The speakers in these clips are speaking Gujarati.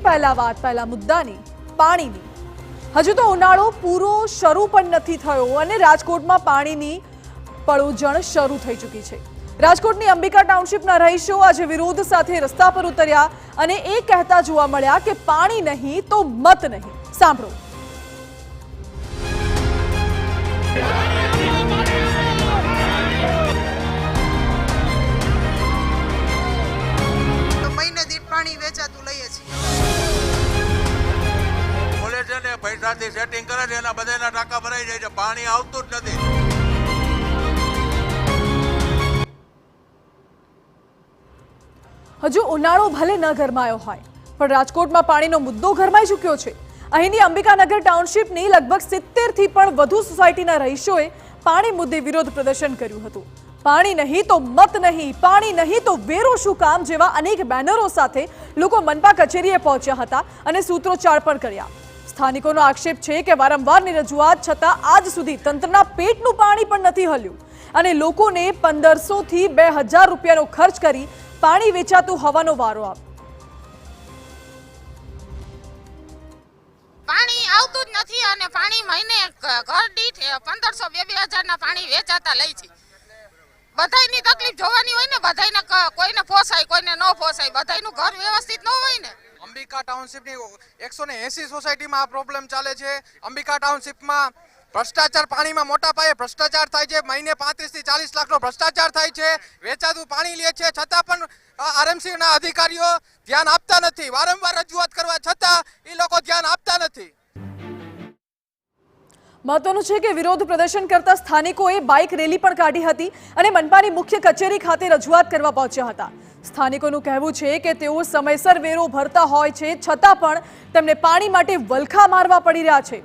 સૌથી પહેલા મુદ્દાની પાણીની। હજુ તો ઉનાળો પૂરો શરૂ પણ નથી થયો અને રાજકોટમાં પાણીની પળોજણ શરૂ થઈ ચૂકી છે। રાજકોટની અંબિકા ટાઉનશીપના રહીશો આજે વિરોધ સાથે રસ્તા પર ઉતર્યા અને એ કહેતા જોવા મળ્યા કે પાણી નહીં તો મત નહીં। સાંભળો। મહિને દીઠ પાણી વેચાતું લઈએ છીએ। બોલે છે ને પૈસાથી સેટિંગ કરે છે એના બધાના ટાંકા ભરાઈ જાય છે, પાણી આવતું જ નથી। હજુ ઉનાળો ભલે ન ગરમાયો હોય પણ રાજકોટમાં પાણીનો મુદ્દો ગરમાઈ ચૂક્યો છે। અહીંની અંબિકાનગર ટાઉનશીપની લગભગ 70 થી પણ વધુ સોસાયટીના રહીશોએ પાણી મુદ્દે વિરોધ પ્રદર્શન કર્યું હતું। પાણી નહીં તો મત નહીં, પાણી નહીં તો વેરો શું કામ જેવા અનેક બેનરો સાથે લોકો મનપા કચેરીએ પહોંચ્યા હતા અને સૂત્રોચ્ચાર પણ કર્યા। સ્થાનિકોનો આક્ષેપ છે કે વારંવારની રજૂઆત છતાં આજ સુધી તંત્રના પેટનું પાણી પણ નથી હલ્યું અને લોકોને 1500 થી 2000 રૂપિયાનો ખર્ચ કરી પાણી વેચાતું હોવાનો વારો આવ્યો। પાણી આવતું જ નથી અને પાણી મહિને ઘર દીઠ 1500-2000 ના પાણી વેચાતા લઈ છે। બધાયની તકલીફ જોવાની હોય ને, બધાયને કોઈને પોસાય કોઈને ન પોસાય, બધાયનું ઘર વ્યવસ્થિત ન હોય ને। અંબિકા ટાઉનશીપની 180 સોસાયટીમાં આ પ્રોબ્લેમ ચાલે છે। અંબિકા ટાઉનશીપમાં ભ્રષ્ટાચાર, પાણીમાં મોટા પાયે ભ્રષ્ટાચાર થાય છે। મહિને 35 થી 40 લાખનો ભ્રષ્ટાચાર થાય છે। વેચાતું પાણી લે છે છતાં પણ આરએમસીના અધિકારીઓ ધ્યાન આપતા નથી। વારંવાર રજૂઆત કરવા છતાં એ લોકો ધ્યાન આપતા નથી। મહત્વનું છે કે વિરોધ પ્રદર્શન કરતા સ્થાનિકોએ બાઇક રેલી પણ કાઢી હતી અને મનપાની મુખ્ય કચેરી ખાતે રજૂઆત કરવા પહોંચ્યા હતા। સ્થાનિકોનું કહેવું છે કે તેઓ સમયસર વેરો ભરતા હોય છે છતાં પણ તેમને પાણી માટે વલખા મારવા પડી રહ્યા છે।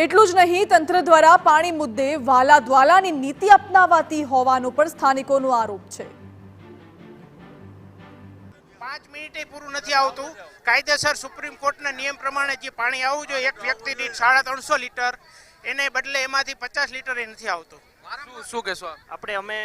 એટલું જ નહીં, તંત્ર દ્વારા પાણી મુદ્દે વાલા દ્વાલાની નીતિ અપનાવાતી હોવાનો પણ સ્થાનિકોનો આરોપ છે। 5 મિનિટે પૂરું નથી આવતું। કાયદેસર સુપ્રીમ કોર્ટના નિયમ પ્રમાણે જે પાણી આવવું જોઈએ એક વ્યક્તિ દીઠ 350 લીટર, એને બદલે એમાંથી 50 લીટર એ નથી આવતું। શું કહેશો અમે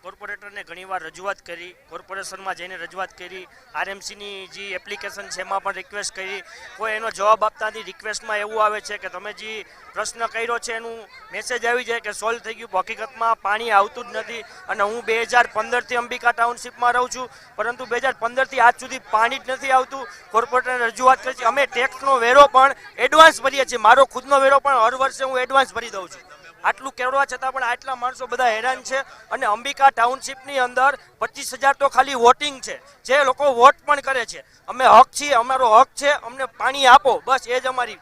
કોર્પોરેટરને ઘણીવાર રજૂઆત કરી, કોર્પોરેશનમાં જઈને રજૂઆત કરી, આરએમસીની જે એપ્લિકેશન છે એમાં પણ રિક્વેસ્ટ કરી, કોઈ એનો જવાબ આપતા નથી। રિક્વેસ્ટમાં એવું આવે છે કે તમે જે પ્રશ્ન કર્યો છે એનું મેસેજ આવી જાય કે સોલ્વ થઈ ગયું, હકીકતમાં પાણી આવતું જ નથી। અને હું 2015થી અંબિકા ટાઉનશીપમાં રહું છું, પરંતુ 2015થી આજ સુધી પાણી જ નથી આવતું। કોર્પોરેટરને રજૂઆત કરી છે। અમે ટેક્સનો વેરો પણ એડવાન્સ ભરીએ છીએ, મારો ખુદનો વેરો પણ હર વર્ષે હું એડવાન્સ ભરી દઉં છું। આટલું કરવા છતાં પણ આટલા માણસો બધા હેરાન છે। અને અંબિકા ટાઉનશીપની અંદર 25,000 તો ખાલી વોટિંગ છે, જે લોકો વોટ પણ કરે છે। અમે હક છીએ, અમારો હક છે, અમને પાણી આપો, બસ એ જ અમારી